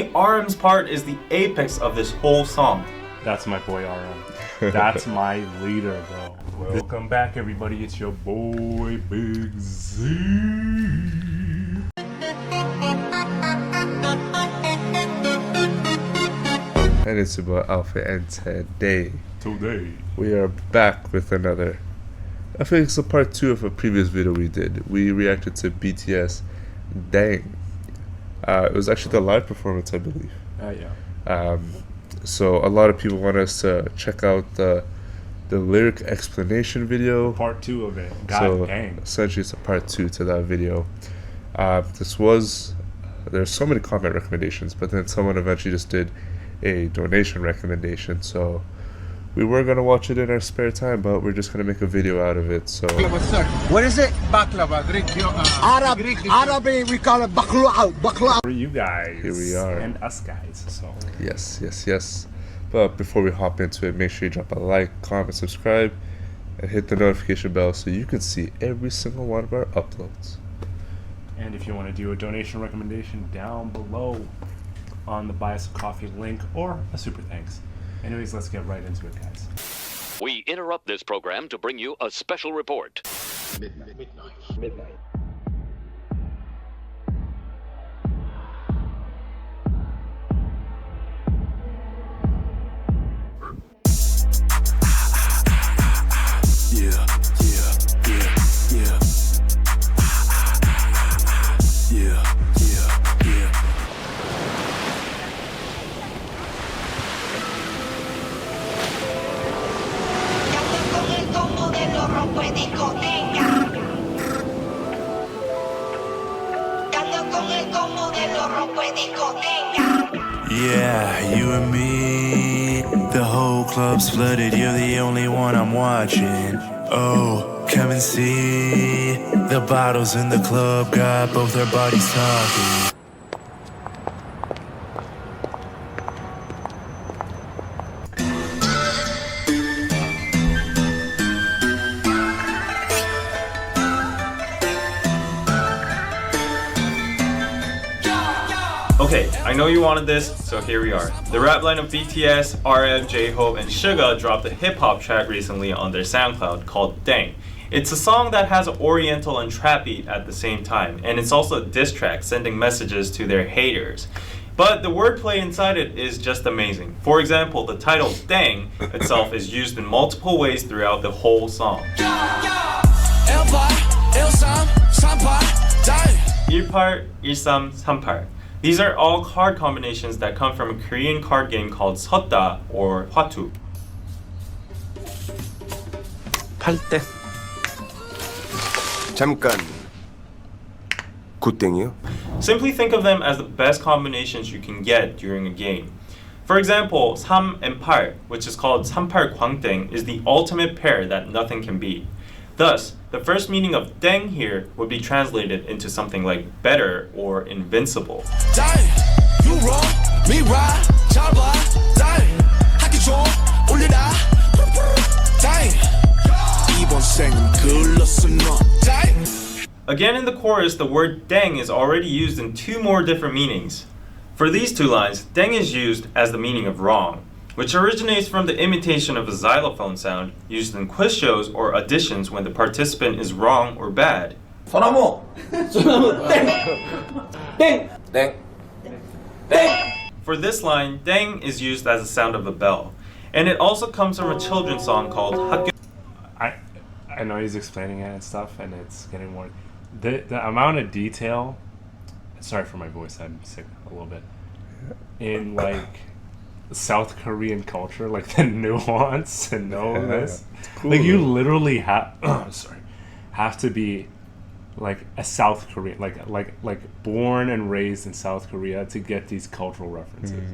RM's part is the apex of this whole song. That's my boy RM. That's my leader, bro. Welcome back, everybody. It's your boy Big Z. And it's about Alfey, and today we are back with another. I think it's a part 2 of a previous video we did. We reacted to BTS DDAENG. It was actually the live performance, I believe. Yeah. So a lot of people want us to check out the lyric explanation video. Part 2 of it. Dang. Essentially, it's a part 2 to that video. There's so many comment recommendations, but then someone eventually just did a donation recommendation. So we were gonna watch it in our spare time, but we're just gonna make a video out of it. So what is it? Baklava. Greek. Arabic we call it baklava. For you guys. Here we are. And us guys. So Yes. But before we hop into it, make sure you drop a like, comment, subscribe, and hit the notification bell so you can see every single one of our uploads. And if you want to do a donation recommendation, down below on the buy us a coffee link or a super thanks. Anyways, let's get right into it, guys. We interrupt this program to bring you a special report. Midnight. Yeah. Yeah, you and me, the whole club's flooded, you're the only one I'm watching. Oh, come and see, the bottles in the club got both their bodies talking. Okay, I know you wanted this, so here we are. The rap line of BTS, RM, J-Hope, and Suga dropped a hip-hop track recently on their SoundCloud called DDAENG. It's a song that has an oriental and trap beat at the same time, and it's also a diss track sending messages to their haters. But the wordplay inside it is just amazing. For example, the title DDAENG itself is used in multiple ways throughout the whole song. 18, 13, 38. These are all card combinations that come from a Korean card game called 섰다 or hwatu. 8대 잠깐 굿땡이요? Simply think of them as the best combinations you can get during a game. For example, 3 and 8, which is called 38 광땡, is the ultimate pair that nothing can beat. Thus, the first meaning of 땡 here would be translated into something like better or invincible. Again in the chorus, the word 땡 is already used in 2 more different meanings. For these 2 lines, 땡 is used as the meaning of wrong, which originates from the imitation of a xylophone sound used in quiz shows or auditions when the participant is wrong or bad. 소나무 땡. For this line, 땡 is used as the sound of a bell, and it also comes from a children's song called 학교. I know he's explaining it and stuff, and it's getting more. The amount of detail. Sorry for my voice. I'm sick a little bit. In like South Korean culture, like the nuance and all this, cool. Like you literally have to be like a South Korean, like born and raised in South Korea to get these cultural references.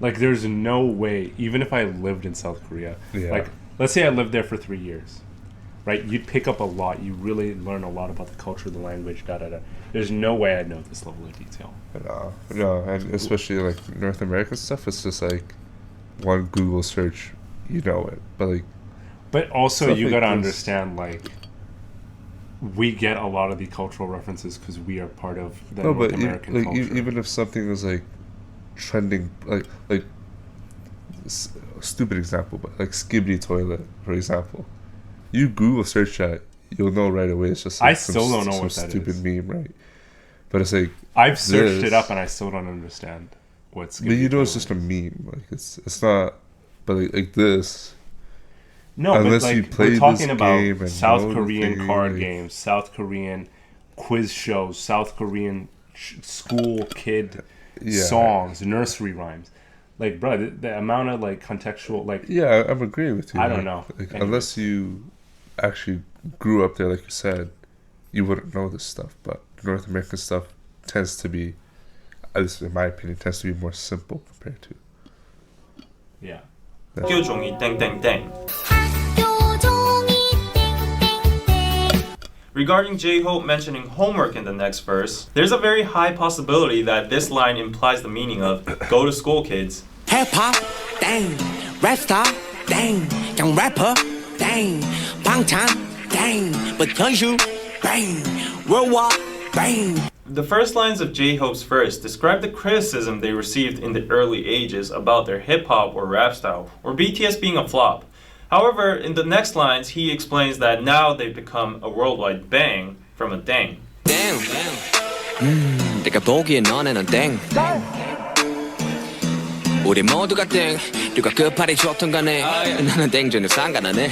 Like there's no way, even if I lived in South Korea, like let's say I lived there for 3 years, right? You'd pick up a lot. You really learn a lot about the culture, the language, There's no way I'd know this level of detail. No, and especially like North American stuff, it's just like one Google search, you know it. But also you gotta understand, like, we get a lot of the cultural references because we are part of the North American culture. Even if something was like trending stupid example, but like Skibidi toilet, for example. You Google search that, you'll know right away. It's just like I still don't know what that stupid is. Meme, right? But it's like I've searched it up and I still don't understand what's. But you know, it's just a meme. Like it's not. But like this. No, unless but like you play we're talking this about game and South know the Korean thing, card like- games, South Korean quiz shows, South Korean school kid songs, nursery rhymes. Like, bro, the amount of like contextual, like, Yeah, I'm agreeing with you. I don't know. Like, Anyways. unless you actually grew up there, like you said, you wouldn't know this stuff. But North American stuff tends to be, at least in my opinion, tends to be more simple compared to. yeah. 학교 종이 땡땡땡. Regarding J-Hope mentioning homework in the next verse, there's a very high possibility that this line implies the meaning of go to school, kids. Hip hop, dang. Rap star, dang. Young rapper, dang. Bangtan, dang. But 현실, bang. Worldwide, bang. The first lines of J-Hope's verse describe the criticism they received in the early ages about their hip-hop or rap style, or BTS being a flop. However, in the next lines, he explains that now they've become a worldwide bang from a dang. 땡. 내가 보기엔 너네는 땡. 우리 모두가 땡. 누가 끝발이 좋든 간에 나는 땡전에 상관 안 해.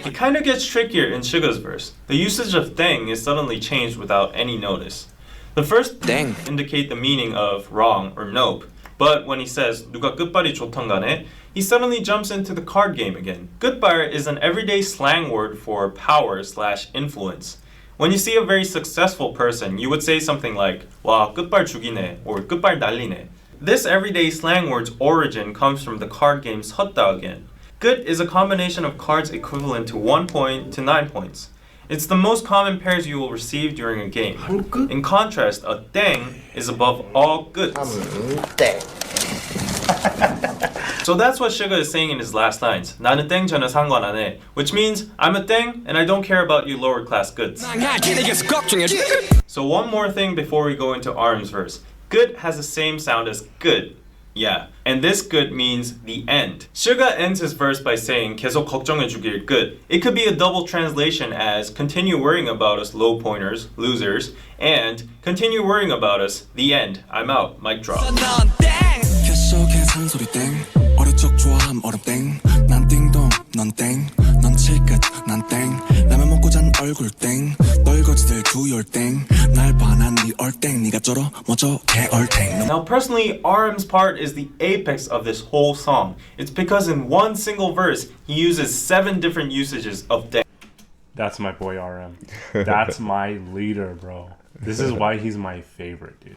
It kind of gets trickier in Suga's verse. The usage of dang is suddenly changed without any notice. The first dang indicate the meaning of wrong or nope, but when he says 누가 끝발이 좋든 간에, he suddenly jumps into the card game again. 끝발 is an everyday slang word for power/influence. When you see a very successful person, you would say something like 와 끝발 죽이네 or 끝발 날리네. This everyday slang word's origin comes from the card game 섰다 again. 끝 is a combination of cards equivalent to 1 point to 9 points. It's the most common pairs you will receive during a game. In contrast, a 땡 is above all 끝s. So that's what Suga is saying in his last lines. 나는 땡 전혀 상관 안 해. Which means I'm a 땡 and I don't care about you lower class goods. So one more thing before we go into Arm's verse. Good has the same sound as good. Yeah. And this good means the end. Suga ends his verse by saying 계속 걱정해 주길 good. It could be a double translation as continue worrying about us low pointers, losers, and continue worrying about us, the end. I'm out. Mic drop. 계속해 산소리 땡 어릴 적 좋아함 얼음 땡 난 띵동 넌 땡 넌 칠끝 난 땡 라면 먹고 잔 얼굴 땡 널거지들 두열 땡날 반한 네 얼땡 네가 쩔어 뭐죠 개얼땡. Now personally, RM's part is the apex of this whole song. It's because in one single verse, he uses 7 different usages of 땡. That's my boy RM. That's my leader, bro. This is why he's my favorite, dude.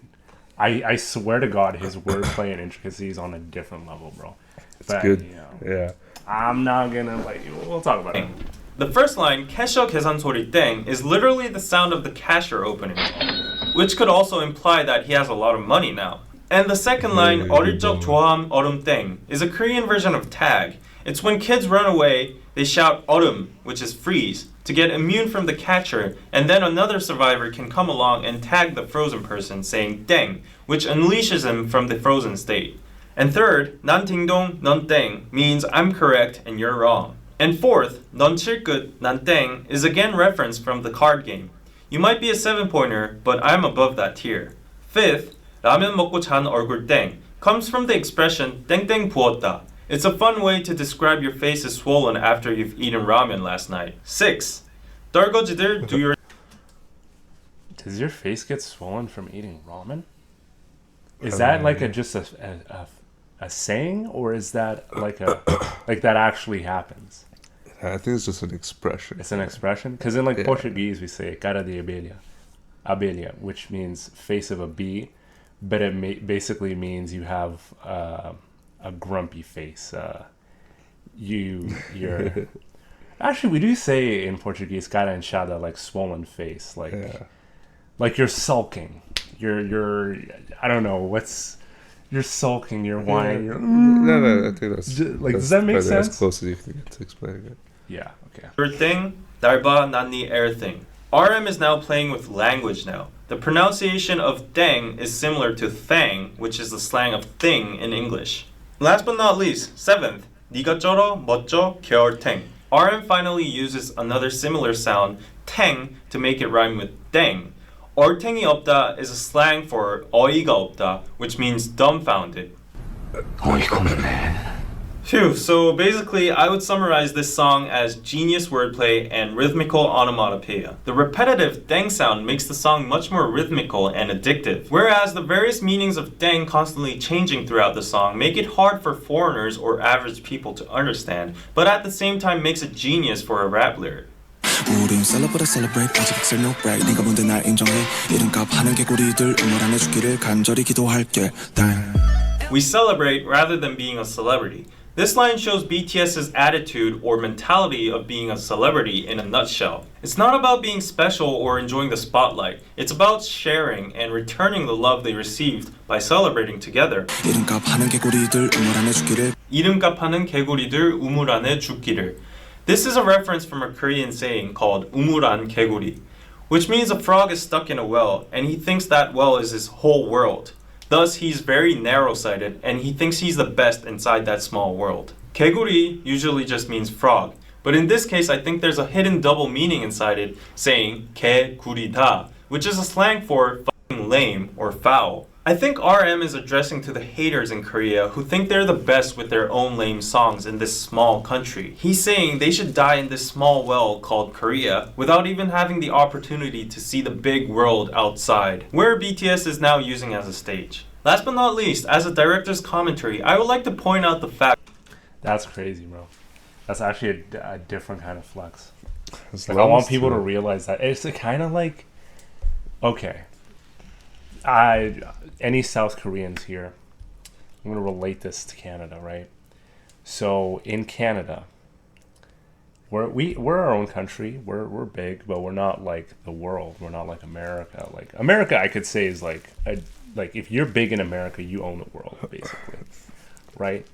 I swear to God, his wordplay and intricacies on a different level, bro. But, good. you know, Yeah. I'm not gonna like. We'll talk about it. The first line, 캐셔 계산 소리 땡, is literally the sound of the cashier opening, which could also imply that he has a lot of money now. And the second line, 어릴 적 좋아함 얼음 땡, is a Korean version of tag. It's when kids run away, they shout 얼음, which is freeze, to get immune from the catcher, and then another survivor can come along and tag the frozen person saying 땡, which unleashes him from the frozen state. And third, 난 딩동, 넌 땡 means I'm correct and you're wrong. And fourth, 넌 칠끝, 난 땡 is again referenced from the card game. You might be a 7-pointer, but I'm above that tier. Fifth, 라면 먹고 잔 얼굴 땡 comes from the expression 땡땡 부었다. It's a fun way to describe your face is swollen after you've eaten ramen last night. 6. 떨거지들 do your... Does your face get swollen from eating ramen? Is that like just a saying, or is that like like that actually happens? I think it's just an expression. It's an expression? Because in like Portuguese we say cara de abelha, abelha, which means face of a bee, but it basically means you have a grumpy face. You're actually, we do say in Portuguese cara inchada, like swollen face, like you're sulking. You're I don't know you're sulking. You're whining. No, I think that's like. Does that make sense? As close as you can get to explaining it. Yeah. Okay. Your thing, 달바 난니 air thing. RM is now playing with language now. The pronunciation of dang is similar to thang, which is the slang of thing in English. Last but not least, 7th, 니가 쩔어 멋져 겨울탱. RM finally uses another similar sound, 탱, to make it rhyme with dang. 얼탱이 없다 is a slang for 어이가 없다, which means dumbfounded. 어이가 없네. Phew, so basically I would summarize this song as genius wordplay and rhythmical onomatopoeia. The repetitive dang sound makes the song much more rhythmical and addictive, whereas the various meanings of dang constantly changing throughout the song make it hard for foreigners or average people to understand, but at the same time makes it genius for a rap lyric. 우린 celebrate 아직 엑셀 no break 네가 뭔데 날 인정해 이름값 하는 개구리들 응원 안 해주기를 간절히 기도할게. We celebrate rather than being a celebrity. This line shows BTS's attitude or mentality of being a celebrity in a nutshell. It's not about being special or enjoying the spotlight. It's about sharing and returning the love they received by celebrating together. 이름값 하는 개구리들 우물 안에 죽기를. 이름값 하는 개구리들 우물 안에 죽기를. This is a reference from a Korean saying called 우물 안 개구리, which means a frog is stuck in a well and he thinks that well is his whole world. Thus, he's very narrow-sighted and he thinks he's the best inside that small world. 개구리 usually just means frog, but in this case I think there's a hidden double meaning inside it, saying 개구리다, which is a slang for fucking lame or foul. I think RM is addressing to the haters in Korea who think they're the best with their own lame songs in this small country. He's saying they should die in this small well called Korea without even having the opportunity to see the big world outside, where BTS is now using as a stage. Last but not least, as a director's commentary, I would like to point out the fact... That's crazy, bro. That's actually a different kind of flex. Like, I want people to realize that. It's kind of like... Okay. Any South Koreans here, I'm going to relate this to Canada, right? So in Canada, we're our own country. We're big, but we're not like the world. We're not like America. Like America, I could say is like if you're big in America, you own the world, basically, right?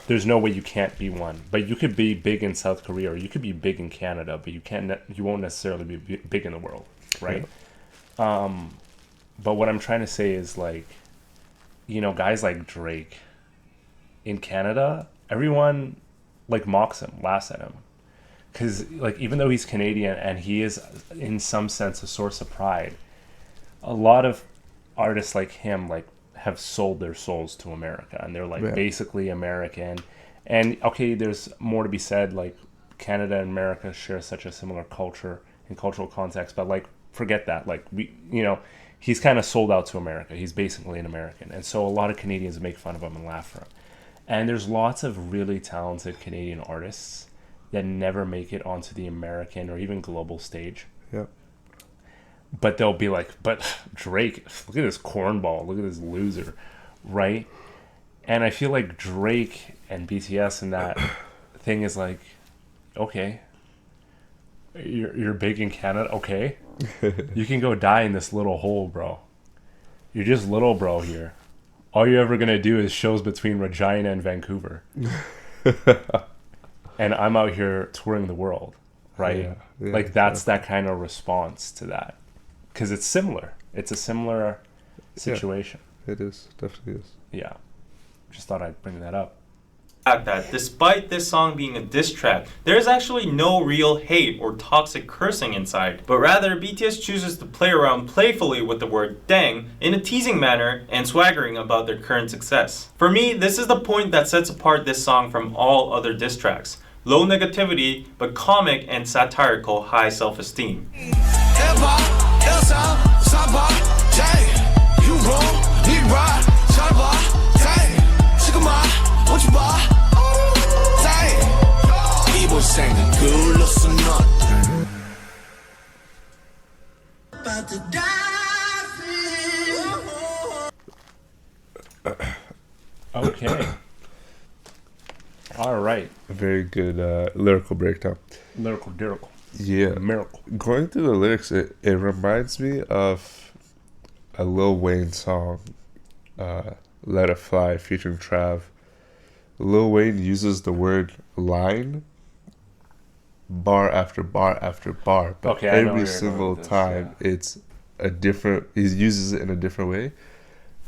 There's no way you can't be one. But you could be big in South Korea, or you could be big in Canada, but you won't necessarily be big in the world, right? Yeah. But what I'm trying to say is, like, you know, guys like Drake in Canada, everyone like mocks him, laughs at him, because like even though he's Canadian and he is in some sense a source of pride, a lot of artists like him like have sold their souls to America and they're like basically American. And okay, there's more to be said. Like Canada and America share such a similar culture and cultural context, but like forget that. Like he's kind of sold out to America. He's basically an American. And so a lot of Canadians make fun of him and laugh at him. And there's lots of really talented Canadian artists that never make it onto the American or even global stage. Yeah. But they'll be like, but Drake, look at this cornball, look at this loser, right? And I feel like Drake and BTS and that thing is like, okay, you're big in Canada, okay. You can go die in this little hole, bro. You're just little bro here. All you're ever gonna do is shows between Regina and Vancouver. And I'm out here touring the world, right? Yeah, like that's that kind of response to that. Because it's similar. It's a similar situation. Yeah, it is. Definitely is. Yeah. Just thought I'd bring that up. That despite this song being a diss track, there is actually no real hate or toxic cursing inside, but rather BTS chooses to play around playfully with the word dang in a teasing manner and swaggering about their current success. For me, this is the point that sets apart this song from all other diss tracks. Low negativity, but comic and satirical high self-esteem. Okay. All right. A very good lyrical breakdown. Lyrical. Yeah. Miracle. Going through the lyrics, it reminds me of a Lil Wayne song, Let It Fly, featuring Trav. Lil Wayne uses the word line bar after bar after bar, but every single time it's a different. He uses it in a different way.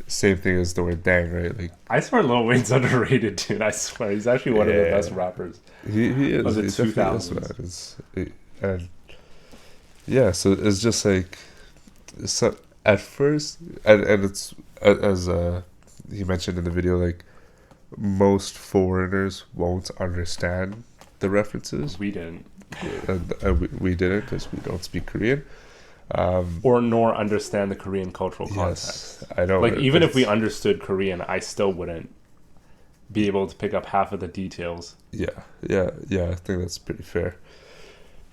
Same thing as the word "dang," right? Like I swear, Lil Wayne's underrated, dude. I swear, he's actually one of the best rappers. He is. Of the He definitely is, 2000s. man. And yeah, so it's just like so at first, and it's as he mentioned in the video, like most foreigners won't understand the references. We didn't. And we didn't because we don't speak Korean. Or nor understand the Korean cultural context. Yes, I know. Like even if we understood Korean, I still wouldn't be able to pick up half of the details. Yeah. I think that's pretty fair.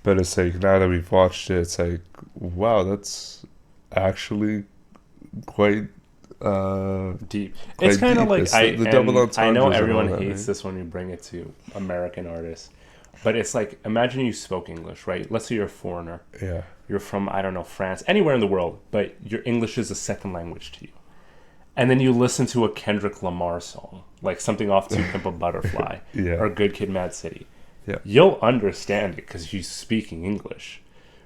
But it's like now that we've watched it, it's like wow, that's actually quite deep. It's kind of like the double entendres. I know everyone that, hates right? this when you bring it to American artists, but it's like imagine you spoke English, right? Let's say you're a foreigner. Yeah. You're from, I don't know, France, anywhere in the world, but your English is a second language to you. And then you listen to a Kendrick Lamar song, like something off To Pimp a Butterfly or Good Kid, Mad City. Yeah. You'll understand it because you're speaking English,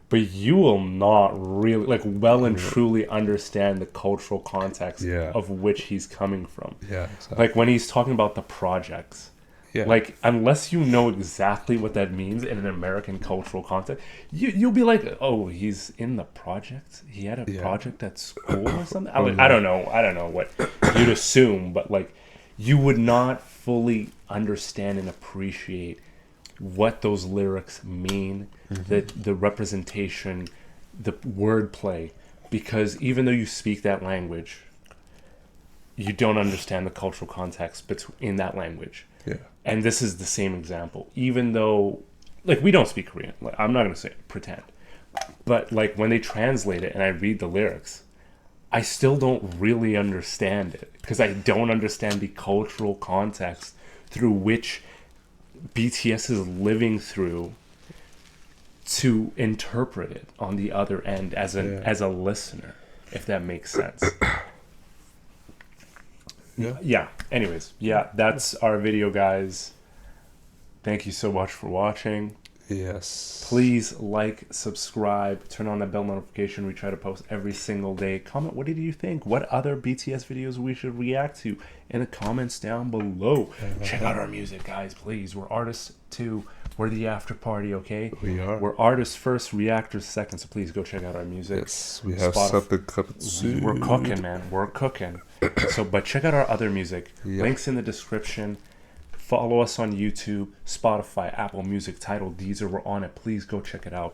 but you will not really, like, well and truly understand the cultural context of which he's coming from. Yeah, exactly. Like when he's talking about the projects. Yeah. Like, unless you know exactly what that means in an American cultural context, you'll be like, oh, he's in the project? He had a project at school or something? I don't know what you'd assume, but, like, you would not fully understand and appreciate what those lyrics mean, the representation, the wordplay, because even though you speak that language, you don't understand the cultural context in that language. Yeah. And this is the same example. Even though, like, we don't speak Korean. Like, I'm not going to say pretend. But, like, when they translate it and I read the lyrics, I still don't really understand it. Because I don't understand the cultural context through which BTS is living through to interpret it on the other end as a listener, if that makes sense. Yeah. Anyways, that's our video, guys. Thank you so much for watching. Yes. Please like, subscribe, turn on that bell notification. We try to post every single day. Comment, what did you think? What other BTS videos we should react to in the comments down below. Check out our music, guys, please. We're artists too. We're the After Party, okay? We are. We're artists first, reactors second. So please go check out our music. Yes, we have something coming soon. We're cooking, man. We're cooking. But check out our other music. Links in the description. Follow us on YouTube, Spotify, Apple Music, Tidal, Deezer. We're on it. Please go check it out.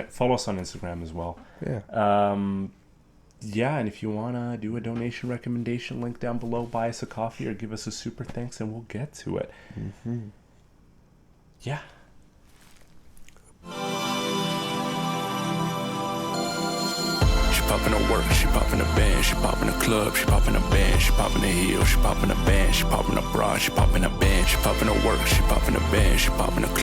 Follow us on Instagram as well. Yeah. And if you want to do a donation recommendation, link down below. Buy us a coffee or give us a super thanks and we'll get to it. Yeah. She poppin' the work, she poppin' the band, she poppin' the club, she poppin' the band, she poppin' the heel, she poppin' the band, she poppin' the bra, she poppin' the band, she poppin' the work, she poppin' the band, she poppin' the club.